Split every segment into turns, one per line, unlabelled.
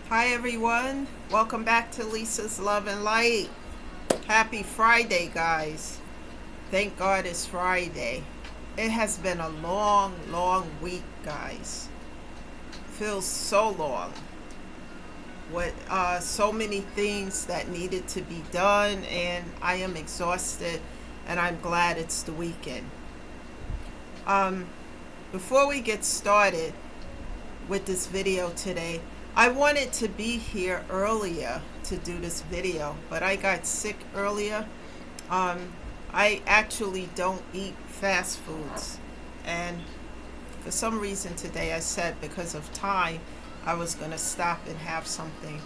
Hi everyone, welcome back to Lisa's Love and Light. Happy Friday, guys. Thank God it's Friday. It has been a long week, guys. Feels so long with so many things that needed to be done, and I am exhausted, and I'm glad it's the weekend. Um, Before we get started with this video today, I wanted to be here earlier to do this video, but I got sick earlier. Um, I actually don't eat fast foods, and for some reason today I said because of time I was going to stop and have something.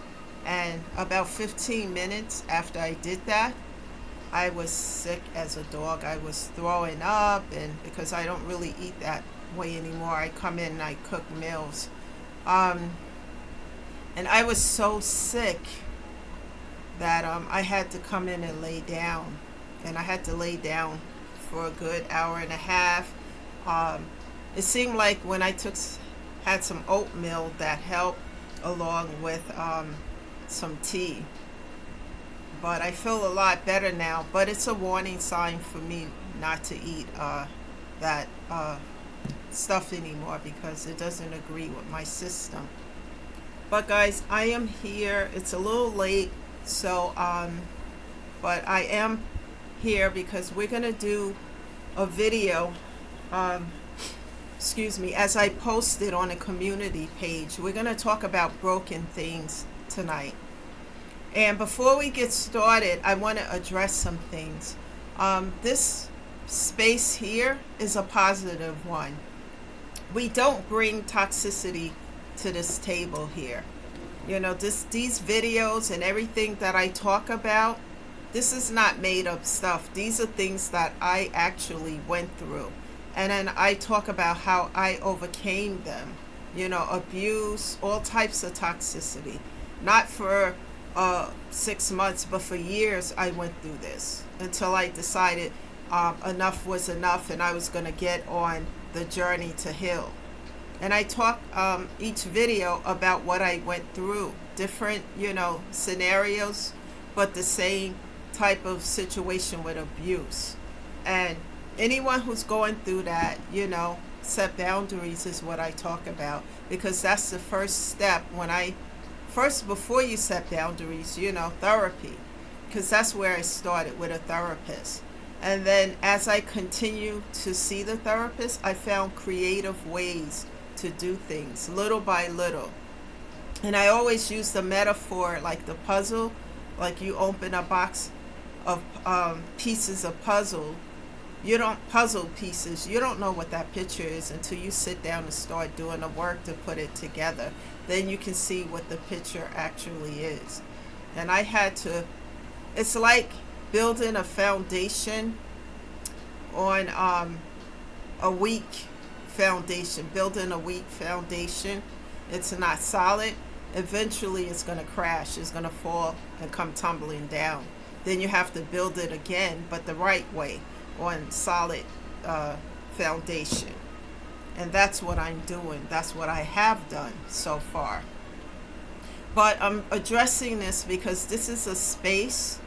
And about 15 minutes after I did that, I was sick as a dog. I was throwing up, and because I don't really eat that way anymore, I come in and I cook meals. Um, and I was so sick that I had to come in and lay down. And I had to lay down for a good hour and a half. Um, it seemed like when I had some oatmeal that helped along with some tea. But I feel a lot better now. But it's a warning sign for me not to eat that stuff anymore because it doesn't agree with my system. But guys, I am here. It's a little late, so but I am here because we're gonna do a video. Um, excuse me, as I posted on a community page, we're gonna talk about broken things tonight. And before we get started, I want to address some things. This space here is a positive one. We don't bring toxicity to this table here. You know, these videos and everything that I talk about, this is not made up stuff. These are things that I actually went through. And then I talk about how I overcame them. You know, abuse, all types of toxicity. Not for 6 months, but for years I went through this until I decided enough was enough and I was going to get on the journey to heal. And I talk each video about what I went through, different, scenarios, but the same type of situation with abuse. And anyone who's going through that, set boundaries is what I talk about, because that's the first step. Before you set boundaries, therapy, because that's where I started, with a therapist. And then as I continue to see the therapist, I found creative ways to do things little by little. And I always use the metaphor like the puzzle, like you open a box of pieces of puzzle. You don't puzzle pieces. You don't know what that picture is until you sit down and start doing the work to put it together. Then you can see what the picture actually is. And I had to, it's like building a foundation on a weak foundation. Building a weak foundation, it's not solid. Eventually it's going to crash. It's going to fall and come tumbling down. Then you have to build it again, but the right way, on solid foundation. And that's what I'm doing. That's what I have done so far. But I'm addressing this because this is a space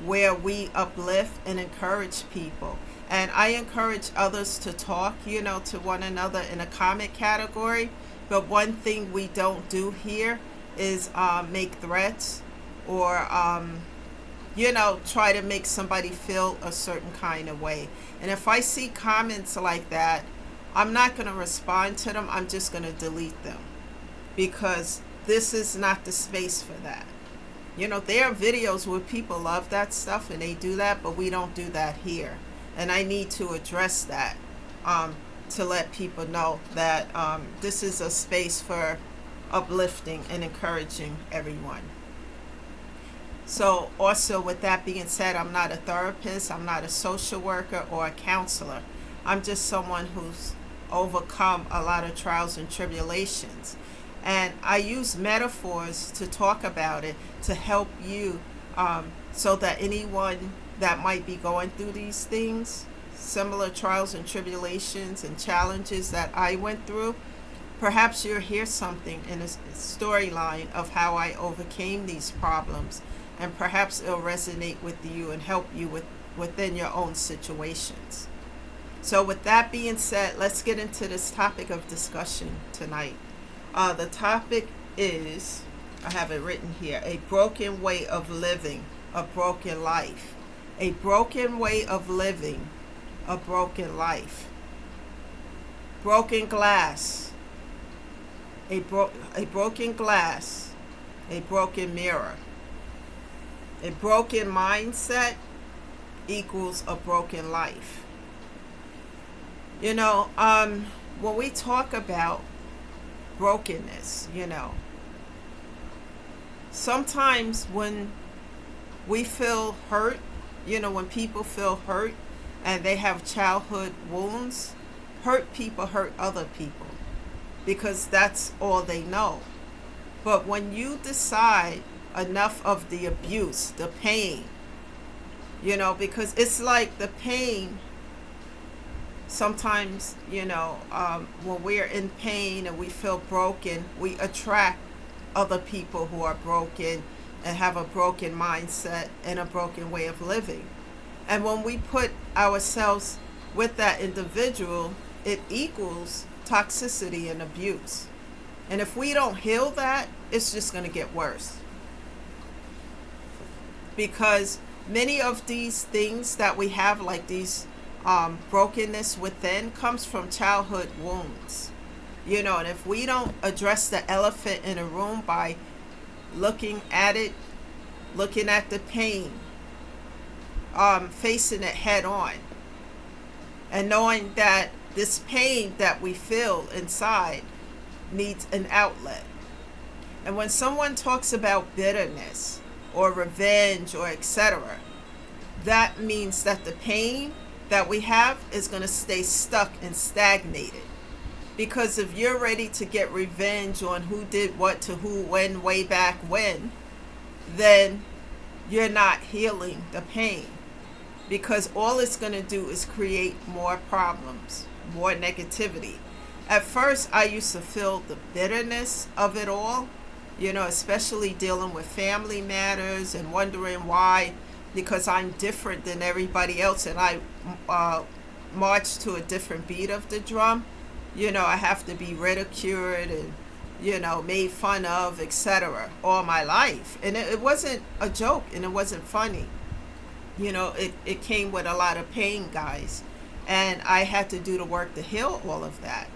where we uplift and encourage people. And I encourage others to talk, to one another in a comment category. But one thing we don't do here is make threats or try to make somebody feel a certain kind of way. And if I see comments like that, I'm not going to respond to them. I'm just going to delete them, because this is not the space for that. There are videos where people love that stuff and they do that, but we don't do that here. And I need to address that to let people know that this is a space for uplifting and encouraging everyone. So also, with that being said, I'm not a therapist, I'm not a social worker or a counselor. I'm just someone who's overcome a lot of trials and tribulations. And I use metaphors to talk about it to help you, so that anyone that might be going through these things, similar trials and tribulations and challenges that I went through, Perhaps you'll hear something in a storyline of how I overcame these problems, and perhaps it'll resonate with you and help you within your own situations. So with that being said, let's get into this topic of discussion tonight. The topic is, I have it written here, a broken way of living, a broken life. A broken way of living, a broken life. Broken glass. A broken glass. A broken mirror. A broken mindset equals a broken life. You know, when we talk about brokenness, sometimes when we feel hurt, when people feel hurt and they have childhood wounds, hurt people hurt other people because that's all they know. But when you decide enough of the abuse, the pain, because it's like the pain sometimes, when we're in pain and we feel broken, we attract other people who are broken and have a broken mindset and a broken way of living. And when we put ourselves with that individual, it equals toxicity and abuse. And if we don't heal that, it's just going to get worse. Because many of these things that we have, like these brokenness within, comes from childhood wounds. And if we don't address the elephant in the room by looking at it, looking at the pain, facing it head on, and knowing that this pain that we feel inside needs an outlet. And when someone talks about bitterness or revenge or etc., that means that the pain that we have is going to stay stuck and stagnated. Because if you're ready to get revenge on who did what to who, when, way back when, then you're not healing the pain. Because all it's going to do is create more problems, more negativity. At first, I used to feel the bitterness of it all, especially dealing with family matters and wondering why, because I'm different than everybody else and I march to a different beat of the drum. I have to be ridiculed and, made fun of, etc. all my life. And it wasn't a joke and it wasn't funny. It came with a lot of pain, guys. And I had to do the work to heal all of that.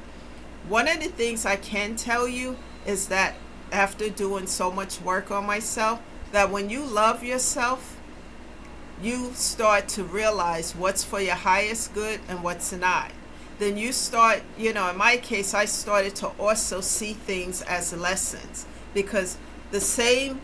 One of the things I can tell you is that after doing so much work on myself, that when you love yourself, you start to realize what's for your highest good and what's not. Then you start, in my case, I started to also see things as lessons, because the same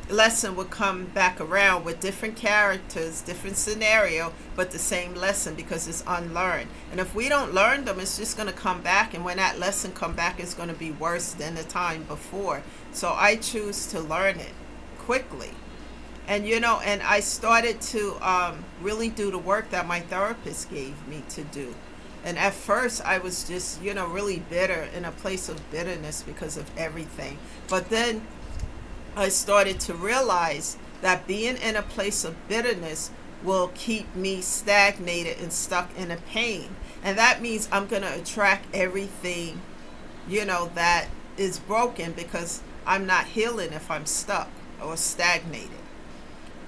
lesson would come back around with different characters, different scenario, but the same lesson, because it's unlearned. And if we don't learn them, it's just going to come back, and when that lesson come back, it's going to be worse than the time before. So I choose to learn it quickly. And and I started to really do the work that my therapist gave me to do. And at first I was just really bitter, in a place of bitterness because of everything. But then I started to realize that being in a place of bitterness will keep me stagnated and stuck in a pain. And that means I'm going to attract everything, that is broken, because I'm not healing if I'm stuck or stagnated.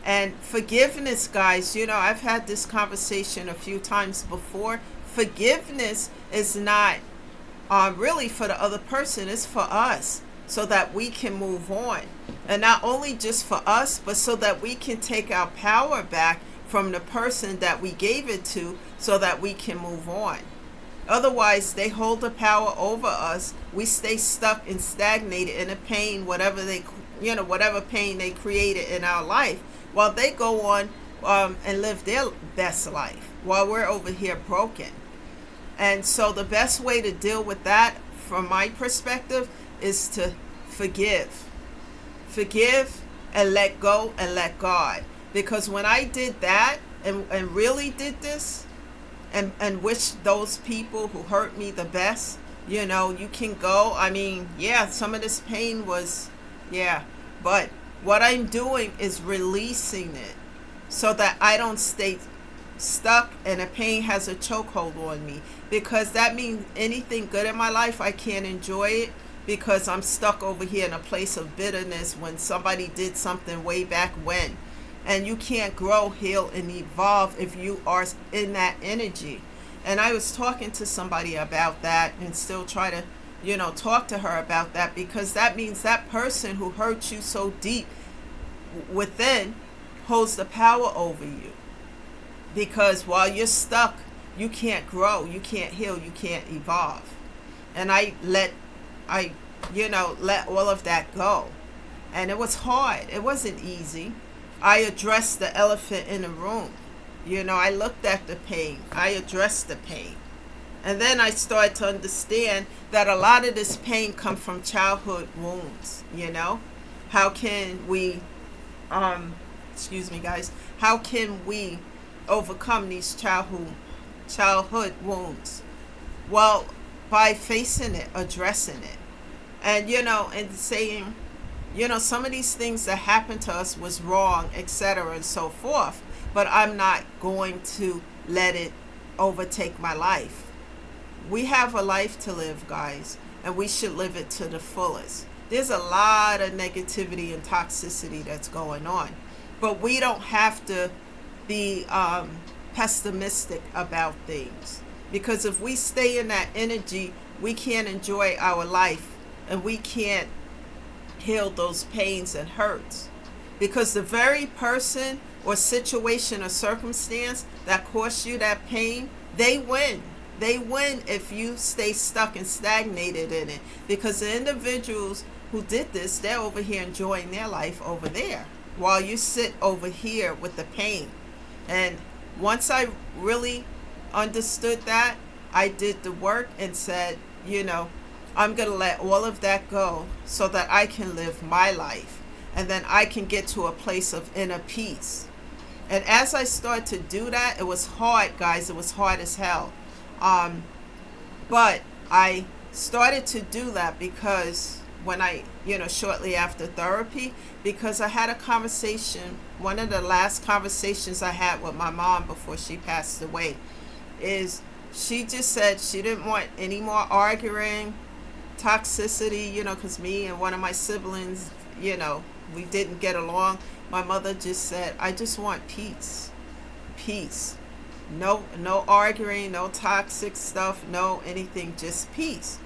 And forgiveness, guys, I've had this conversation a few times before. Forgiveness is not really for the other person, it's for us, so that we can move on. And not only just for us, but so that we can take our power back from the person that we gave it to, so that we can move on. Otherwise, they hold the power over us. We stay stuck and stagnated in a pain, whatever pain they created in our life, while they go on and live their best life, while we're over here broken. And so the best way to deal with that, from my perspective, is to forgive. Forgive and let go and let God. Because when I did that and really did this and wished those people who hurt me the best, You can go. I mean, yeah, some of this pain was, yeah, but what I'm doing is releasing it so that I don't stay stuck and the pain has a chokehold on me, because that means anything good in my life, I can't enjoy it because I'm stuck over here in a place of bitterness when somebody did something way back when. And you can't grow, heal, and evolve if you are in that energy. And I was talking to somebody about that and still try to, talk to her about that, because that means that person who hurt you so deep within holds the power over you. Because while you're stuck, you can't grow, you can't heal, you can't evolve. And I let all of that go. And it was hard. It wasn't easy. I addressed the elephant in the room. I looked at the pain. I addressed the pain. And then I started to understand that a lot of this pain comes from childhood wounds. How can we, excuse me guys, how can we overcome these childhood wounds? Well, by facing it, addressing it. And, and saying, some of these things that happened to us was wrong, etc. and so forth. But I'm not going to let it overtake my life. We have a life to live, guys, and we should live it to the fullest. There's a lot of negativity and toxicity that's going on. But we don't have to be pessimistic about things. Because if we stay in that energy, we can't enjoy our life, and we can't heal those pains and hurts. Because the very person or situation or circumstance that caused you that pain, they win. They win if you stay stuck and stagnated in it. Because the individuals who did this, they're over here enjoying their life over there, while you sit over here with the pain. And once I really understood that, I did the work and said, I'm going to let all of that go so that I can live my life. And then I can get to a place of inner peace. And as I started to do that, it was hard, guys. It was hard as hell. But I started to do that because when shortly after therapy, because I had a conversation, one of the last conversations I had with my mom before she passed away, is she just said she didn't want any more arguing, toxicity, because me and one of my siblings, we didn't get along. My mother just said, I just want peace. Peace. No arguing, no toxic stuff, no anything, just peace.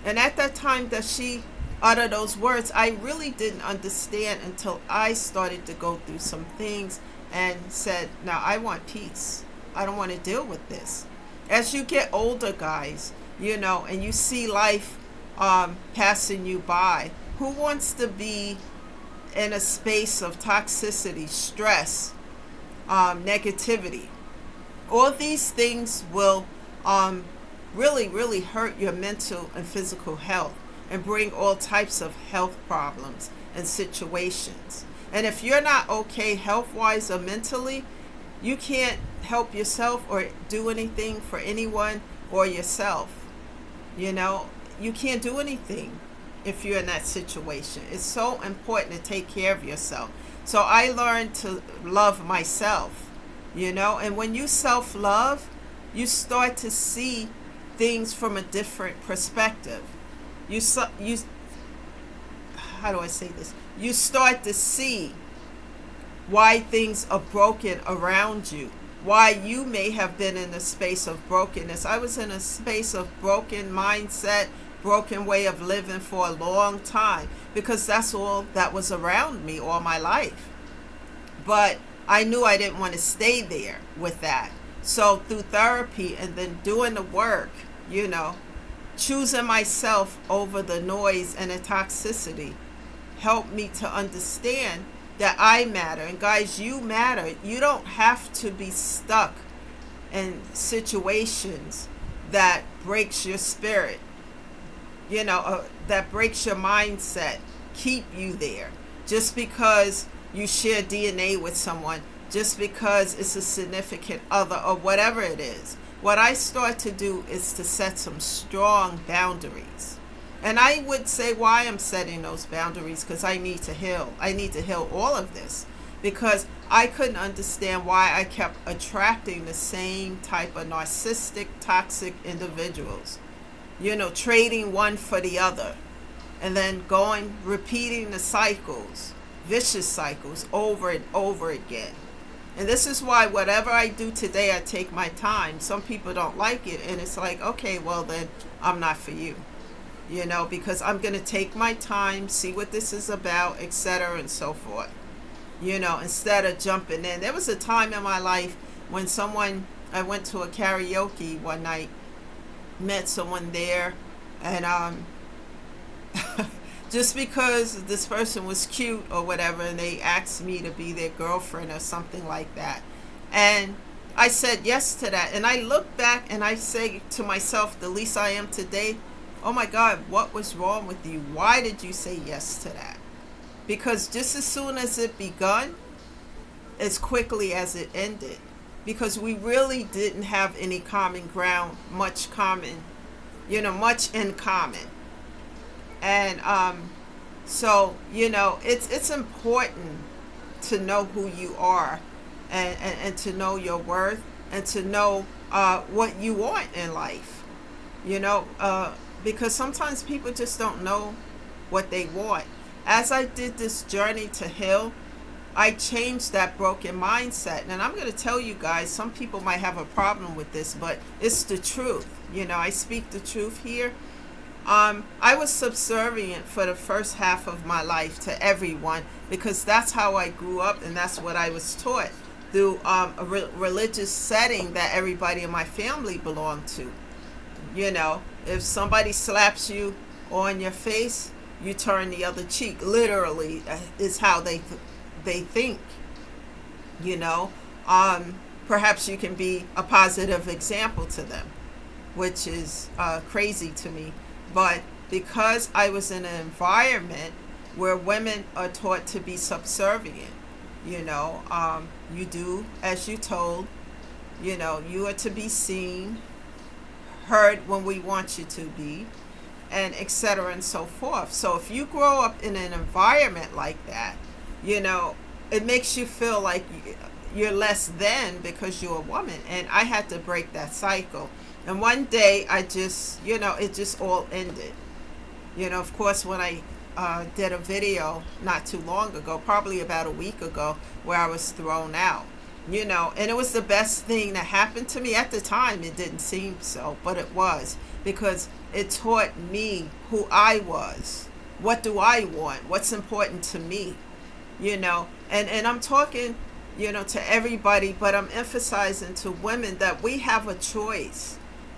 And at that time that she uttered those words, I really didn't understand until I started to go through some things and said, now I want peace. I don't want to deal with this. As you get older, guys, and you see life passing you by, who wants to be in a space of toxicity, stress, negativity? All these things will really, really hurt your mental and physical health and bring all types of health problems and situations. And if you're not okay health-wise or mentally, you can't help yourself or do anything for anyone or yourself. You can't do anything if you're in that situation. It's so important to take care of yourself. So I learned to love myself, and when you self-love, you start to see things from a different perspective. How do I say this? You start to see why things are broken around you, why you may have been in a space of brokenness. I was in a space of broken mindset, broken way of living for a long time, because that's all that was around me all my life. But I knew I didn't want to stay there with that. So through therapy and then doing the work, choosing myself over the noise and the toxicity helped me to understand that I matter. And guys, you matter. You don't have to be stuck in situations that breaks your spirit, that breaks your mindset, keep you there. Just because you share DNA with someone, just because it's a significant other or whatever it is. what I start to do is to set some strong boundaries. And I would say why I'm setting those boundaries, because I need to heal. I need to heal all of this, because I couldn't understand why I kept attracting the same type of narcissistic, toxic individuals. Trading one for the other, and then repeating the cycles, vicious cycles over and over again. And this is why whatever I do today, I take my time. Some people don't like it, and it's like, okay, well then I'm not for you. Because I'm going to take my time, see what this is about, etc. and so forth. Instead of jumping in. There was a time in my life when I went to a karaoke one night, met someone there, and just because this person was cute or whatever, and they asked me to be their girlfriend or something like that. And I said yes to that. And I look back and I say to myself, the least I am today, oh my God, what was wrong with you? Why did you say yes to that? Because just as soon as it begun, as quickly as it ended, because we really didn't have any common ground, much in common. And so it's important to know who you are, and to know your worth, and to know what you want in life. Because sometimes people just don't know what they want. As I did this journey to heal, I changed that broken mindset. And I'm going to tell you guys, some people might have a problem with this, but it's the truth. I speak the truth here. I was subservient for the first half of my life to everyone, because that's how I grew up, and that's what I was taught through a religious setting that everybody in my family belonged to. If somebody slaps you on your face, you turn the other cheek. Literally is how they think. Perhaps you can be a positive example to them, which is crazy to me. But because I was in an environment where women are taught to be subservient, you do as you're told, you are to be seen, heard when we want you to be, and etc. and so forth. So if you grow up in an environment like that, it makes you feel like you're less than because you're a woman. And I had to break that cycle. And one day I just, it just all ended. Of course, when I did a video not too long ago, probably about a week ago, where I was thrown out, and it was the best thing that happened to me. At the time, it didn't seem so, but it was, because it taught me who I was. What do I want? What's important to me? And I'm talking, to everybody, but I'm emphasizing to women that we have a choice.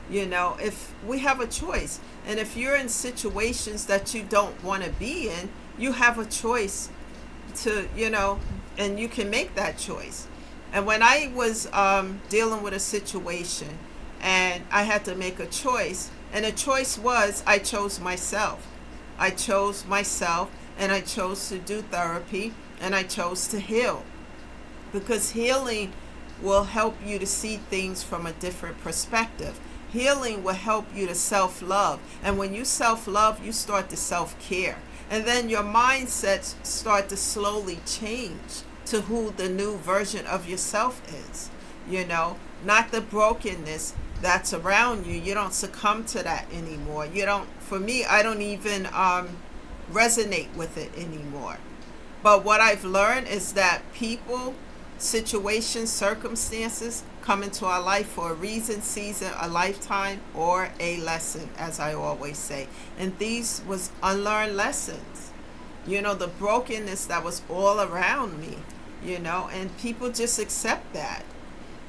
If we have a choice, and if you're in situations that you don't want to be in, you have a choice to, and you can make that choice. And when I was dealing with a situation, and I had to make a choice, and the choice was, I chose myself. I chose myself, and I chose to do therapy, and I chose to heal. Because healing will help you to see things from a different perspective. Healing will help you to self-love. And when you self-love, you start to self-care. And then your mindsets start to slowly change to who the new version of yourself is. Not the brokenness that's around you. You don't succumb to that anymore. For me, I don't even resonate with it anymore. But what I've learned is that people, situations, circumstances come into our life for a reason, season, a lifetime, or a lesson, as I always say. And these was unlearned lessons. The brokenness that was all around me, and people just accept that.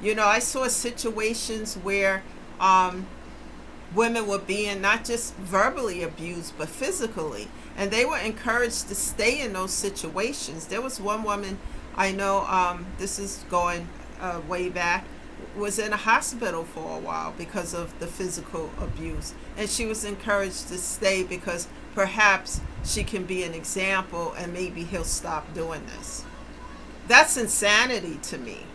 I saw situations where women were being not just verbally abused, but physically. And they were encouraged to stay in those situations. There was one woman I know, this is going way back, was in a hospital for a while because of the physical abuse. And she was encouraged to stay because perhaps she can be an example and maybe he'll stop doing this. That's insanity to me.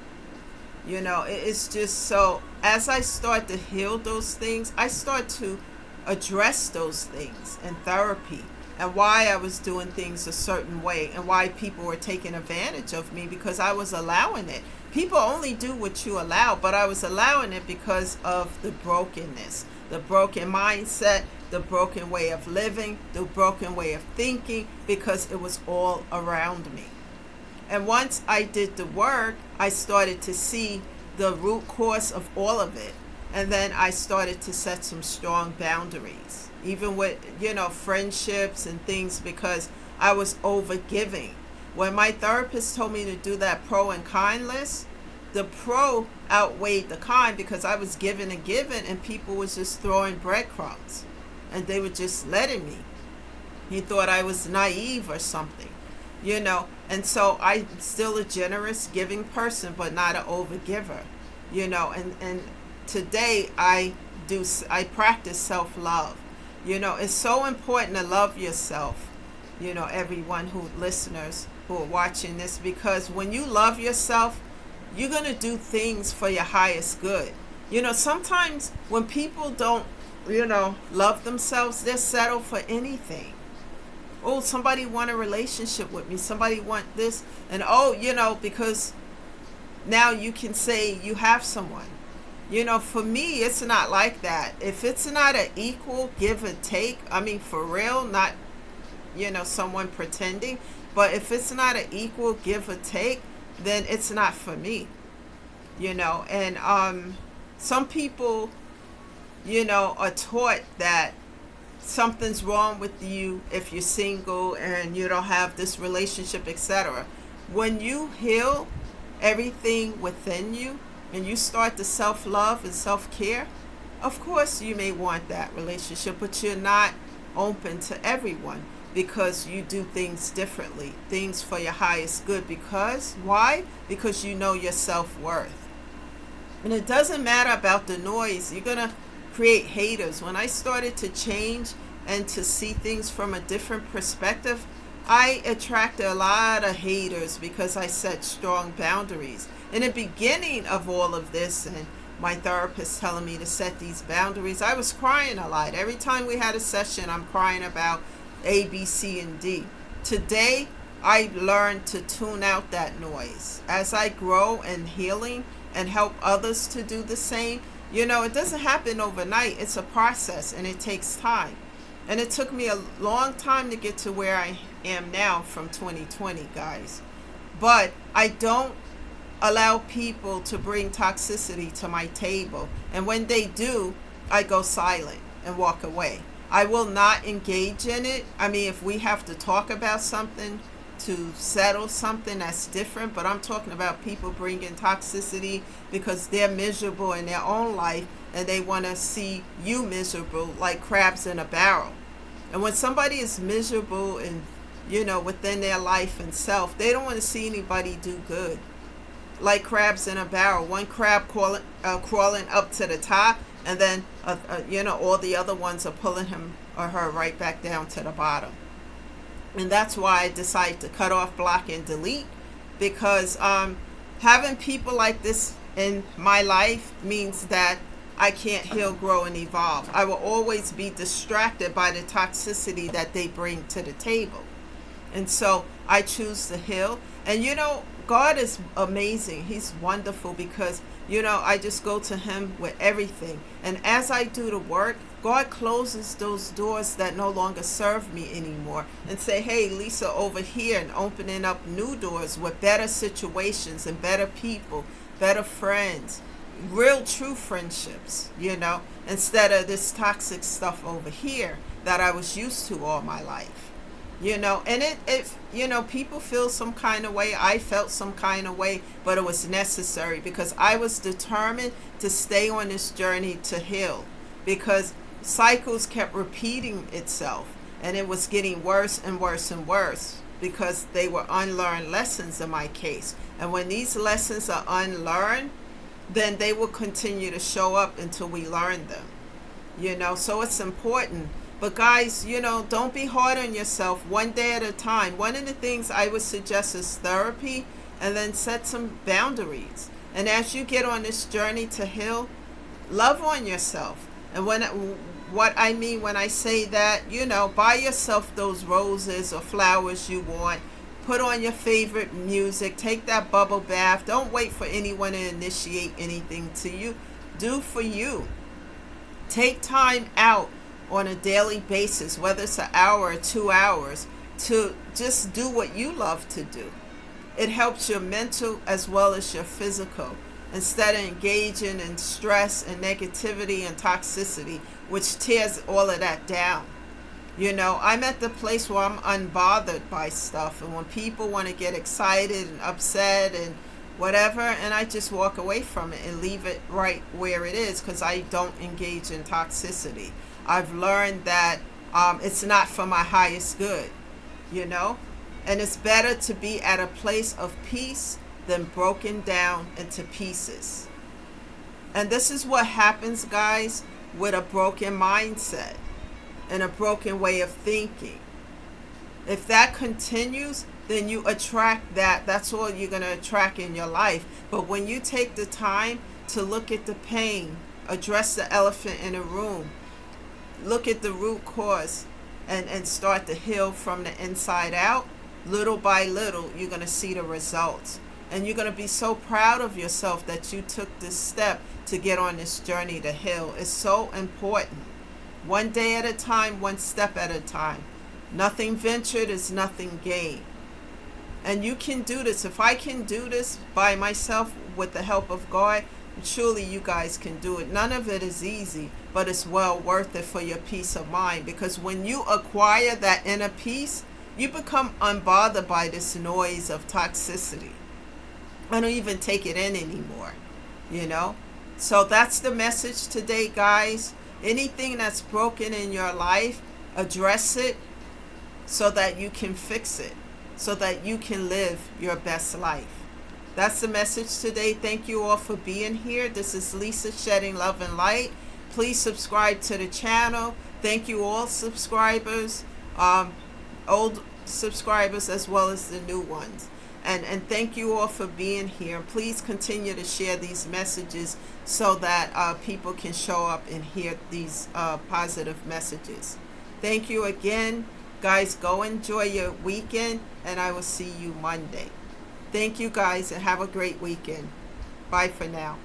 It's just so as I start to heal those things, I start to address those things in therapy, and why I was doing things a certain way, and why people were taking advantage of me, because I was allowing it. People only do what you allow, but I was allowing it because of the brokenness, the broken mindset, the broken way of living, the broken way of thinking, because it was all around me. And once I did the work, I started to see the root cause of all of it. And then I started to set some strong boundaries, even with, friendships and things, because I was overgiving. When my therapist told me to do that pro and con list, the pro outweighed the con, because I was giving and giving, and people was just throwing breadcrumbs, and they were just letting me. He thought I was naive or something, and so I'm still a generous, giving person, but not an overgiver, and today I practice self-love. It's so important to love yourself, everyone listeners who are watching this, because when you love yourself, you're going to do things for your highest good. Sometimes when people don't, love themselves, they're settled for anything. Oh, somebody want a relationship with me. Somebody want this. And because now you can say you have someone. For me, it's not like that. If it's not an equal give and take, for real, not, someone pretending. But if it's not an equal give or take, then it's not for me. And some people, are taught that something's wrong with you if you're single and you don't have this relationship, etc. When you heal everything within you and you start to self-love and self-care, of course you may want that relationship, but you're not open to everyone, because you do things differently, things for your highest good. Because why? Because you know your self-worth. And it doesn't matter about the noise. You're going to create haters. When I started to change and to see things from a different perspective, I attracted a lot of haters because I set strong boundaries. In the beginning of all of this, and my therapist telling me to set these boundaries, I was crying a lot. Every time we had a session, I'm crying about A, B, C, and D. Today, I learned to tune out that noise. As I grow in healing and help others to do the same, it doesn't happen overnight. It's a process, and it takes time. And it took me a long time to get to where I am now from 2020, guys. But I don't allow people to bring toxicity to my table. And when they do, I go silent and walk away. I will not engage in it. If we have to talk about something to settle something, that's different. But I'm talking about people bringing toxicity because they're miserable in their own life and they want to see you miserable, like crabs in a barrel. And when somebody is miserable and, within their life and self, they don't want to see anybody do good. Like crabs in a barrel. One crab crawling up to the top, and then, all the other ones are pulling him or her right back down to the bottom. And that's why I decided to cut off, block, and delete, because having people like this in my life means that I can't heal, grow, and evolve. I will always be distracted by the toxicity that they bring to the table. And so I choose to heal. And God is amazing. He's wonderful because, I just go to him with everything. And as I do the work, God closes those doors that no longer serve me anymore and say, hey, Lisa, over here, and opening up new doors with better situations and better people, better friends, real true friendships, instead of this toxic stuff over here that I was used to all my life. And it people feel some kind of way. I felt some kind of way, but it was necessary because I was determined to stay on this journey to heal, because cycles kept repeating itself and it was getting worse and worse and worse because they were unlearned lessons in my case. And when these lessons are unlearned, then they will continue to show up until we learn them. So it's important. But guys, don't be hard on yourself, one day at a time. One of the things I would suggest is therapy, and then set some boundaries. And as you get on this journey to heal, Love on yourself. And what I mean when I say that, buy yourself those roses or flowers you want. Put on your favorite music. Take that bubble bath. Don't wait for anyone to initiate anything to you. Do for you. Take time out on a daily basis, whether it's an hour or 2 hours, to just do what you love to do. It helps your mental as well as your physical, instead of engaging in stress and negativity and toxicity, which tears all of that down. I'm at the place where I'm unbothered by stuff, and when people want to get excited and upset and whatever, and I just walk away from it and leave it right where it is, because I don't engage in toxicity. I've learned that it's not for my highest good, and it's better to be at a place of peace than broken down into pieces. And this is what happens, guys, with a broken mindset and a broken way of thinking. If that continues, then you attract that. That's all you're going to attract in your life. But when you take the time to look at the pain, address the elephant in the room, look at the root cause, and start to heal from the inside out, little by little, you're going to see the results. And you're going to be so proud of yourself that you took this step to get on this journey to heal. It's so important. One day at a time, one step at a time. Nothing ventured is nothing gained. And you can do this. If I can do this by myself with the help of God, surely you guys can do it. None of it is easy, but it's well worth it for your peace of mind. Because when you acquire that inner peace, you become unbothered by this noise of toxicity. I don't even take it in anymore, So that's the message today, guys. Anything that's broken in your life, address it so that you can fix it, so that you can live your best life. That's the message today. Thank you all for being here. This is Lisa shedding love and light. Please subscribe to the channel. Thank you all subscribers, old subscribers as well as the new ones. And thank you all for being here. Please continue to share these messages so that people can show up and hear these positive messages. Thank you again. Guys, go enjoy your weekend, and I will see you Monday. Thank you, guys, and have a great weekend. Bye for now.